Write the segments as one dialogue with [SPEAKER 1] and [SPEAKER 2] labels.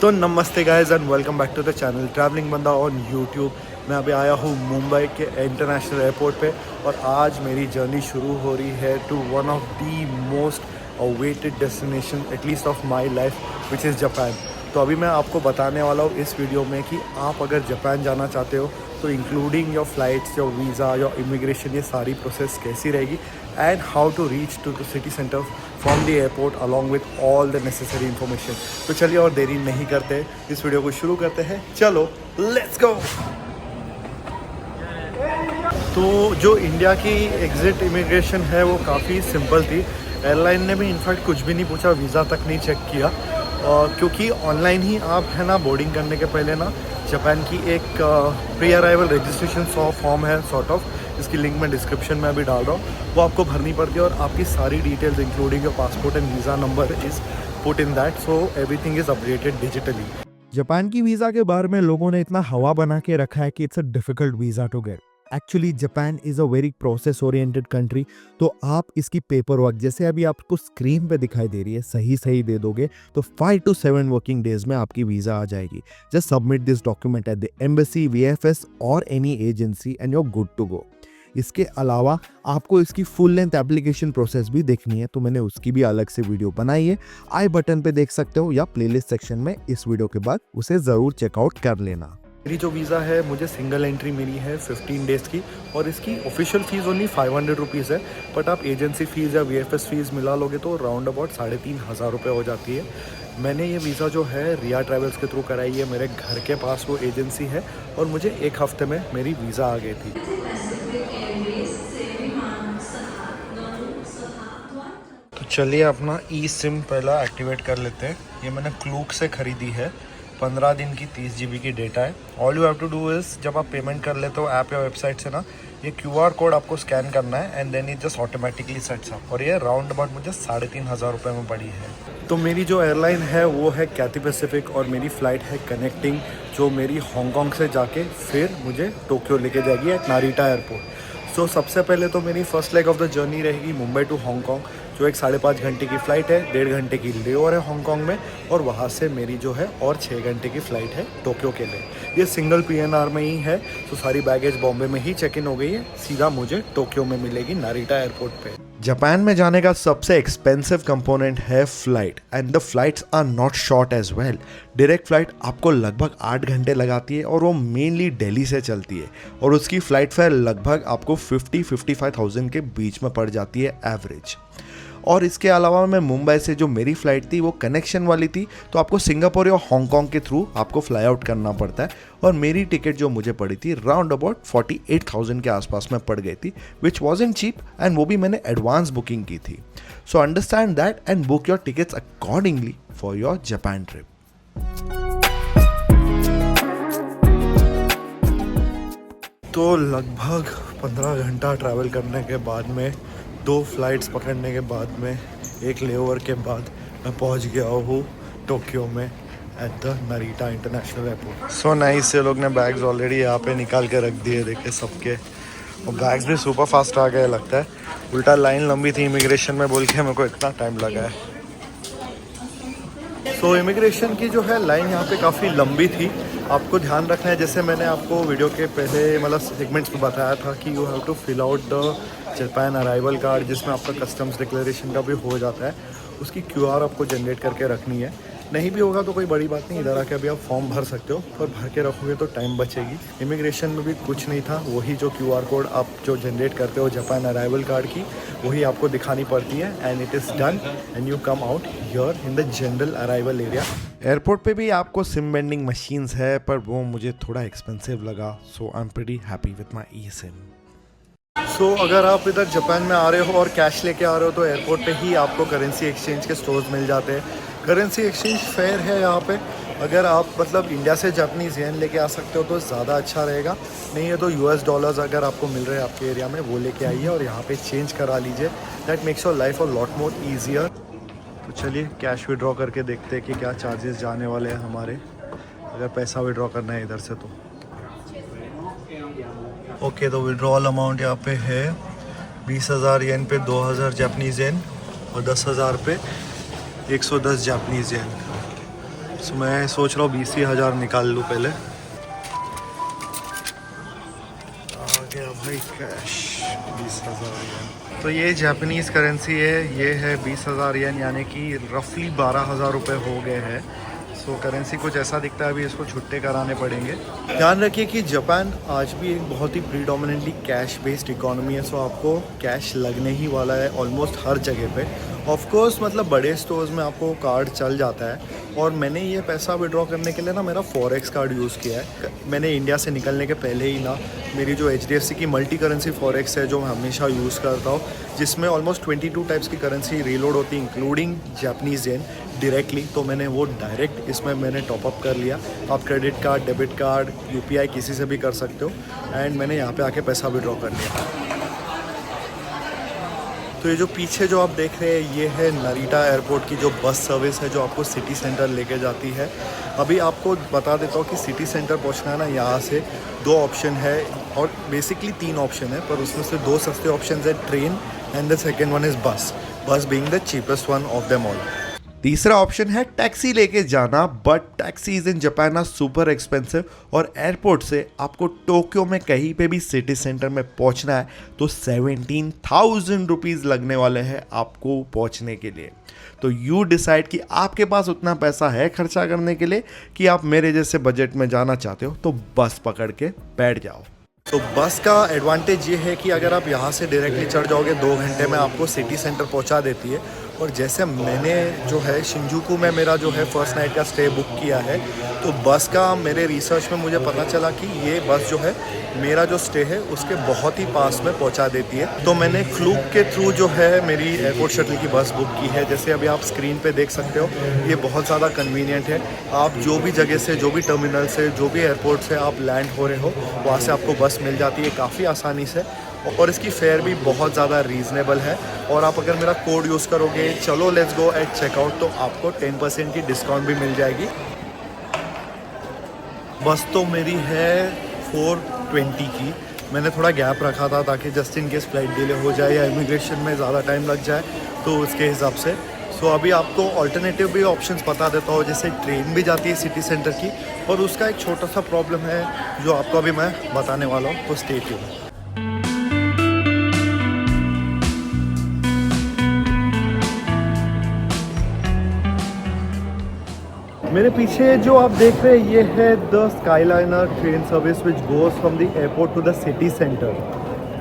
[SPEAKER 1] तो नमस्ते guys and welcome back to the channel travelling बंदा ऑन यूट्यूब। मैं अभी आया हूँ मुंबई के इंटरनेशनल एयरपोर्ट पे और आज मेरी जर्नी शुरू हो रही है to one of the most awaited destination at least of my life which is Japan. तो अभी मैं आपको बताने वाला हूँ इस वीडियो में कि आप अगर जापान जाना चाहते हो तो including your flights, your visa, your immigration, ये सारी प्रोसेस कैसी रहेगी and how to reach to the city centre from the airport along with all the necessary information. तो चलिए और देरी नहीं करते, इस वीडियो को शुरू करते हैं। चलो लेट्स गो। तो जो इंडिया की एग्ज़िट इमिग्रेशन है वो काफ़ी सिंपल थी। एयरलाइन ने भी इनफैक्ट कुछ भी नहीं पूछा, वीज़ा तक नहीं चेक किया, क्योंकि ऑनलाइन ही आप है ना बोर्डिंग करने के पहले ना जापान की एक प्री अराइवल रजिस्ट्रेशन फॉर्म है सॉर्ट ऑफ, इसकी लिंक मैं डिस्क्रिप्शन में अभी डाल रहा हूँ, वो आपको भरनी पड़ती है और आपकी सारी details including your passport and visa number is put in that, so everything is updated digitally.
[SPEAKER 2] Japan की वीज़ा के बारे में लोगों ने इतना हवा बना के रखा है कि it's a difficult visa to get. Actually Japan is a very process oriented country. तो आप इसकी पेपर वर्क जैसे अभी आपको स्क्रीन पे दिखाई दे रही है सही दे दोगे तो 5 to 7 वर्किंग डेज में आपकी वीज़ा आ जाएगी। Just submit this document at the embassy, VFS और any agency and you are good to go. इसके अलावा आपको इसकी फुल लेंथ एप्लीकेशन प्रोसेस भी देखनी है तो मैंने उसकी भी अलग से वीडियो बनाई है, आई बटन पे देख सकते हो या प्लेलिस्ट सेक्शन में इस वीडियो के बाद उसे ज़रूर चेकआउट कर लेना।
[SPEAKER 1] मेरी जो वीज़ा है मुझे सिंगल एंट्री मिली है 15 डेज़ की और इसकी ऑफिशियल फ़ीस ओनली 500 रुपीज़ है, बट आप एजेंसी फ़ीस या VFS फ़ीस मिला लोगे तो राउंड अबाउट 3500 रुपये हो जाती है। मैंने ये वीज़ा जो है रिया ट्रैवल्स के थ्रू कराई है, मेरे घर के पास वो एजेंसी है और मुझे एक हफ्ते में मेरी वीज़ा आ गई थी। तो चलिए अपना ई सिम पहला एक्टिवेट कर लेते हैं। ये मैंने क्लूक से ख़रीदी है, 15 दिन की 30 GB की डेटा है। All you have to do is जब आप पेमेंट कर लेते हो ऐप या वेबसाइट से ना, ये QR कोड आपको स्कैन करना है and then it just automatically sets up, और ये राउंड अबाउट मुझे 3500 रुपये में पड़ी है। तो मेरी जो एयरलाइन है वो है कैथी पैसिफिक और मेरी फ़्लाइट है कनेक्टिंग, जो मेरी हांगकांग से जाके फिर मुझे टोक्यो लेके जाएगी एट नारिटा एयरपोर्ट। सो सबसे पहले तो मेरी first leg of the journey रहेगी मुंबई टू हांगकांग, जो एक 5.5 घंटे की फ़्लाइट है, 1.5 घंटे की लेओवर है हांगकांग में, और वहाँ से मेरी जो है और 6 घंटे की फ़्लाइट है टोक्यो के लिए। ये सिंगल PNR में ही है, तो सारी बैगेज बॉम्बे में ही चेक इन हो गई है, सीधा मुझे टोक्यो में मिलेगी नारिटा एयरपोर्ट पे। जापान में जाने का सबसे एक्सपेंसिव कंपोनेंट है flight and the flights are not short as well. Direct flight आपको लगभग 8 घंटे लगाती है और वो मेनली दिल्ली से चलती है और उसकी फ़्लाइट फेयर लगभग आपको 50-55,000 के बीच में पड़ जाती है एवरेज। और इसके अलावा मैं मुंबई से जो मेरी फ़्लाइट थी वो कनेक्शन वाली थी, तो आपको सिंगापुर या हांगकांग के थ्रू आपको फ्लाई आउट करना पड़ता है, और मेरी टिकट जो मुझे पड़ी थी राउंड अबाउट 48,000 के आसपास में पड़ गई थी, विच वॉजंट चीप एंड वो भी मैंने एडवांस बुकिंग की थी। So understand that and book your tickets accordingly for your Japan trip. तो लगभग 15 घंटा ट्रैवल करने के बाद में, 2 फ्लाइट्स पकड़ने के बाद में, एक लेओवर के बाद मैं पहुंच गया हूँ टोक्यो में at the Narita international airport. So nice, ये लोग ने बैग्स ऑलरेडी यहाँ पे निकाल के रख दिए, देखे सबके, और बैग्स भी सुपर फास्ट आ गए लगता है। उल्टा लाइन लंबी थी इमिग्रेशन में बोल के मेरे को इतना टाइम लगा है। सो इमिग्रेशन की जो है लाइन यहाँ पे काफ़ी लंबी थी। आपको ध्यान रखना है, जैसे मैंने आपको वीडियो के पहले मतलब सेगमेंट्स में बताया था कि you have to fill out the Japan arrival card, जिसमें आपका कस्टम्स डिक्लेरेशन का भी हो जाता है, उसकी QR आपको जनरेट करके रखनी है। नहीं भी होगा तो कोई बड़ी बात नहीं, इधर आके अभी आप फॉर्म भर सकते हो, पर भर के रखोगे तो टाइम बचेगी। इमिग्रेशन में भी कुछ नहीं था, वही जो QR कोड आप जो जनरेट करते हो जापान अराइवल कार्ड की, वही आपको दिखानी पड़ती है and it is done and you come out here in the general arrival area. Airport पे भी आपको सिम बेंडिंग मशीन्स है, पर वो मुझे थोड़ा एक्सपेंसिव लगा, so I am pretty happy with my e SIM. So अगर आप इधर जापान में आ रहे हो और कैश लेके आ रहे हो तो एयरपोर्ट पे ही आपको करेंसी एक्सचेंज के स्टोर्स मिल जाते हैं। करेंसी एक्सचेंज फेयर है यहाँ पे। अगर आप मतलब इंडिया से जापानीज़ येन लेके आ सकते हो तो ज़्यादा अच्छा रहेगा, नहीं है तो US डॉलर्स अगर आपको मिल रहे हैं आपके एरिया में वो लेके आइए और यहाँ पे चेंज करा लीजिए। That makes your life a lot more easier. तो चलिए कैश विड्रॉ करके देखते हैं कि क्या चार्जेस जाने वाले हैं हमारे, अगर पैसा विड्रॉ करना है इधर से तो। ओके, तो विड्रॉल अमाउंट यहाँ पे है 20,000 येन पे 2,000 जापानीज़ येन और 10,000 पे 110 जापानीज़ येन। सो मैं सोच रहा हूँ 20,000 निकाल लूँ पहले। आ गया भाई कैश 20,000 येन। तो ये जापानीज़ करेंसी है, ये है 20,000 येन, यानी कि रफली 12,000 रुपये हो गए हैं। सो करेंसी कुछ ऐसा दिखता है, अभी इसको छुट्टे कराने पड़ेंगे। ध्यान रखिए कि जापान आज भी एक बहुत ही प्रीडोमिनेंटली कैश बेस्ड इकोनॉमी है। सो आपको कैश लगने ही वाला है ऑलमोस्ट हर जगह पे। ऑफ कोर्स मतलब बड़े स्टोर्स में आपको कार्ड चल जाता है, और मैंने ये पैसा विड्रॉ करने के लिए ना मेरा फॉरेक्स कार्ड यूज़ किया है। मैंने इंडिया से निकलने के पहले ही ना मेरी जो HDFC की मल्टी करेंसी फॉरेक्स है जो मैं हमेशा यूज़ करता हूँ, जिसमें ऑलमोस्ट 22 टाइप्स की करेंसी रीलोड होती है इंक्लूडिंग जापानीज़ येन डायरेक्टली। तो मैंने वो डायरेक्ट इसमें मैंने टॉपअप कर लिया। आप credit card, debit card, UPI किसी से भी कर सकते हो। एंड मैंने यहाँ पे आके पैसा विड्रॉ कर लिया। तो ये जो पीछे जो आप देख रहे हैं, ये है नरीटा एयरपोर्ट की जो बस सर्विस है जो आपको सिटी सेंटर लेके जाती है। अभी आपको बता देता हूँ कि सिटी सेंटर पहुँचना है ना, यहाँ से 2 ऑप्शन है, और बेसिकली 3 ऑप्शन है, पर उसमें से 2 सस्ते ऑप्शन है, train and the second one is bus being the cheapest one of them all. तीसरा ऑप्शन है टैक्सी लेके जाना, but taxis in Japan are super expensive, और एयरपोर्ट से आपको टोक्यो में कहीं पे भी सिटी सेंटर में पहुंचना है तो 17,000 रुपीज़ लगने वाले हैं आपको पहुंचने के लिए। तो यू डिसाइड कि आपके पास उतना पैसा है खर्चा करने के लिए कि आप मेरे जैसे बजट में जाना चाहते हो, तो बस पकड़ के बैठ जाओ। तो बस का एडवांटेज ये है कि अगर आप यहाँ से डायरेक्टली चढ़ जाओगे 2 घंटे में आपको सिटी सेंटर पहुँचा देती है। और जैसे मैंने जो है शिंजुकू में मेरा जो है फर्स्ट नाइट का स्टे बुक किया है, तो बस का मेरे रिसर्च में मुझे पता चला कि ये बस जो है मेरा जो स्टे है उसके बहुत ही पास में पहुंचा देती है। तो मैंने फ्लूक के थ्रू जो है मेरी एयरपोर्ट शटल की बस बुक की है। जैसे अभी आप स्क्रीन पे देख सकते हो, ये बहुत ज़्यादा कन्वीनियंट है। आप जो भी जगह से, जो भी टर्मिनल से, जो भी एयरपोर्ट से आप लैंड हो रहे हो, वहाँ से आपको बस मिल जाती है काफ़ी आसानी से, और इसकी फेयर भी बहुत ज़्यादा रीज़नेबल है। और आप अगर मेरा कोड यूज़ करोगे चलो लेट्स गो एट चेकआउट, तो आपको 10% की डिस्काउंट भी मिल जाएगी। बस तो मेरी है 4:20 की। मैंने थोड़ा गैप रखा था ताकि just in case flight delay हो जाए या इमिग्रेशन में ज़्यादा टाइम लग जाए, तो उसके हिसाब से। सो अभी आपको ऑल्टरनेटिव भी ऑप्शंस बता देता हूँ, जैसे ट्रेन भी जाती है सिटी सेंटर की, और उसका एक छोटा सा प्रॉब्लम है जो आपको अभी मैं बताने वाला हूँ, तो स्टे ट्यून्ड। मेरे पीछे जो आप देख रहे हैं, ये है the Skyliner train service which goes from the airport to the city centre.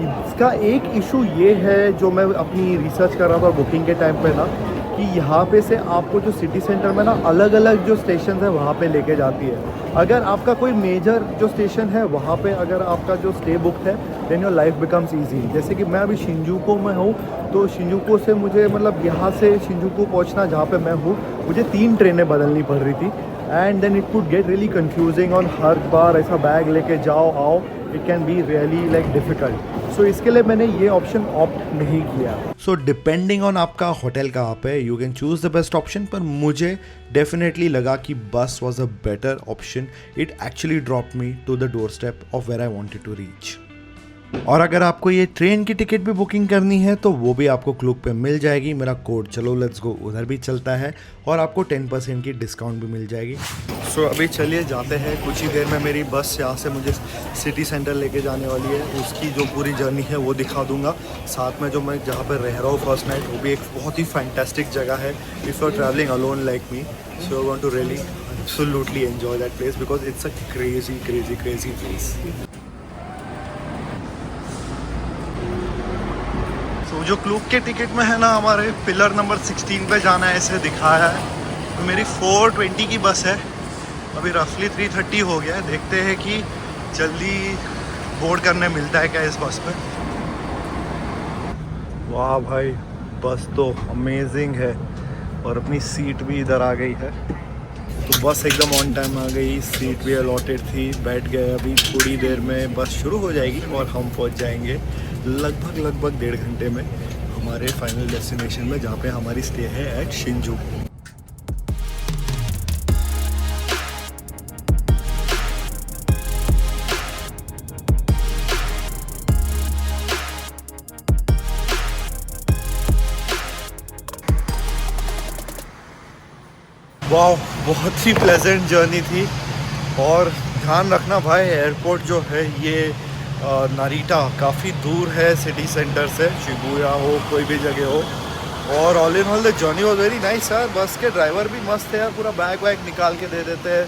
[SPEAKER 1] इसका एक इशू ये है जो मैं अपनी रिसर्च कर रहा था बुकिंग के टाइम पे ना, कि यहाँ पे से आपको जो सिटी सेंटर में ना अलग अलग जो स्टेशन है वहाँ पे लेके जाती है। अगर आपका कोई मेजर जो स्टेशन है वहाँ पे अगर आपका जो स्टे बुकड है, then your life becomes easy. जैसे कि मैं अभी शिंजुकू में हूँ, तो शिंजुकू से मुझे मतलब यहाँ से शिंजुकू पहुँचना जहाँ पे मैं हूँ, मुझे 3 ट्रेनें बदलनी पड़ रही थी। And then it could get really confusing, और हर बार ऐसा बैग लेके जाओ आओ, it can be really like difficult. So इसके लिए मैंने ये ऑप्शन ऑप्ट नहीं किया। सो डिपेंडिंग ऑन आपका होटल कहाँ पे, you can choose the best option, पर मुझे डेफिनेटली लगा कि bus was a better option. It actually drop me to the doorstep of where I wanted to reach. और अगर आपको ये ट्रेन की टिकट भी बुकिंग करनी है तो वो भी आपको क्लूक पे मिल जाएगी। मेरा कोड चलो लेट्स गो उधर भी चलता है, और आपको 10% की डिस्काउंट भी मिल जाएगी। सो अभी चलिए जाते हैं। कुछ ही देर में मेरी बस यहाँ से मुझे सिटी सेंटर लेके जाने वाली है, उसकी जो पूरी जर्नी है वो दिखा दूंगा। साथ में जो मैं जहाँ पर रह रहा हूँ फर्स्ट नाइट, वो भी एक बहुत ही फैंटेस्टिक जगह है। If you are travelling alone like me, so you want to really absolutely enjoy that place because it's a crazy crazy crazy place. तो जो क्लूक के टिकट में है ना, हमारे पिलर नंबर 16 पे जाना है ऐसे दिखाया है। तो मेरी 4:20 की बस है, अभी रफली 3:30 हो गया है। देखते हैं कि जल्दी बोर्ड करने मिलता है क्या इस बस पे। वाह भाई, बस तो अमेजिंग है, और अपनी सीट भी इधर आ गई है। तो बस एकदम ऑन टाइम आ गई, सीट भी अलॉटेड थी, बैठ गए। अभी थोड़ी देर में बस शुरू हो जाएगी और हम पहुंच जाएंगे लगभग 1.5 घंटे में हमारे फाइनल डेस्टिनेशन में, जहाँ पे हमारी स्टे है एट शिंजुकू। वाह, बहुत ही प्लेजेंट जर्नी थी। और ध्यान रखना भाई, एयरपोर्ट जो है ये नारिटा काफ़ी दूर है सिटी सेंटर से, शिबुया हो कोई भी जगह हो। और all in all the journey was very nice यार। बस के ड्राइवर भी मस्त है यार, पूरा बैग वैग निकाल के दे देते हैं।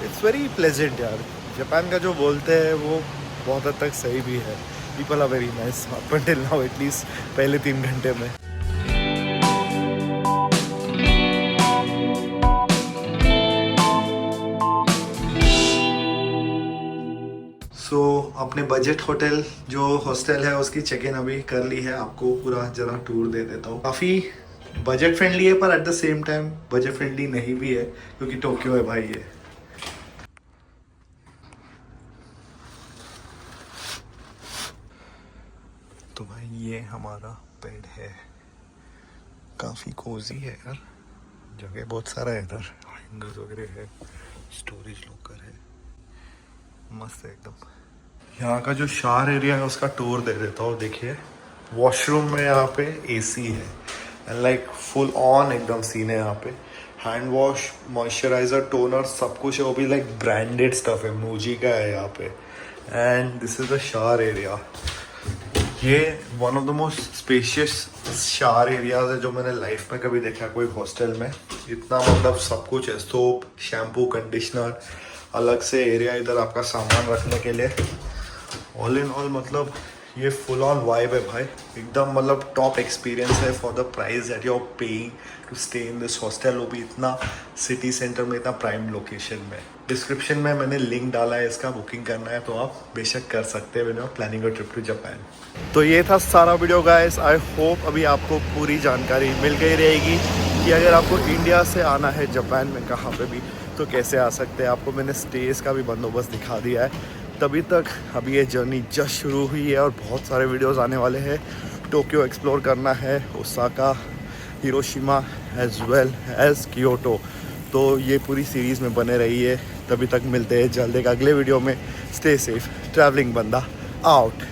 [SPEAKER 1] इट्स वेरी प्लेजेंट यार। जापान का जो बोलते हैं वो बहुत हद तक सही भी है। People are very nice up until now, at least पहले 3 घंटे में। सो अपने बजट होटल जो हॉस्टल है उसकी चेक इन अभी कर ली है। आपको पूरा जरा टूर दे देता हूँ। काफ़ी बजट फ्रेंडली है पर at the same time budget friendly नहीं भी है, क्योंकि टोक्यो है भाई ये। तो भाई ये हमारा बेड है, काफ़ी कोजी है यार। जगह बहुत सारा है इधर, हैंगर्स वगैरह है, स्टोरेज लॉकर है, मस्त है एकदम। यहाँ का जो शावर एरिया है उसका टूर दे देता हूँ। देखिए वॉशरूम में यहाँ पे एसी है एंड लाइक फुल ऑन एकदम सीन है। यहाँ पे हैंड वॉश, मॉइस्चराइजर, टोनर सब कुछ है, वो भी लाइक ब्रांडेड स्टफ है, मूजी का है यहाँ पे। And this is the shower area. ये one of the most spacious shower areas है जो मैंने लाइफ में कभी देखा कोई हॉस्टल में। इतना मतलब सब कुछ है, सोप, शैम्पू, कंडीशनर, अलग से एरिया इधर आपका सामान रखने के लिए। ऑल इन ऑल मतलब ये फुल ऑन वाइब है भाई एकदम, मतलब टॉप एक्सपीरियंस है for the price that you are paying to stay in this hostel, वो भी इतना सिटी सेंटर में, इतना प्राइम लोकेशन में। डिस्क्रिप्शन में मैंने लिंक डाला है इसका, बुकिंग करना है तो आप बेशक कर सकते हैं when you are planning a trip to Japan. तो ये था सारा वीडियो गाइस। आई होप अभी आपको पूरी जानकारी मिल गई रहेगी कि अगर आपको इंडिया से आना है जापान में कहाँ पे भी तो कैसे आ सकते हैं। आपको मैंने स्टेज का भी बंदोबस्त दिखा दिया है। तभी तक अभी ये जर्नी जस्ट शुरू हुई है और बहुत सारे वीडियोस आने वाले हैं। टोक्यो एक्सप्लोर करना है, Osaka, Hiroshima as well as Kyoto. तो ये पूरी सीरीज़ में बने रहिए। तभी तक मिलते हैं जल्द एक अगले वीडियो में। स्टे सेफ, ट्रैवलिंग बंदा आउट।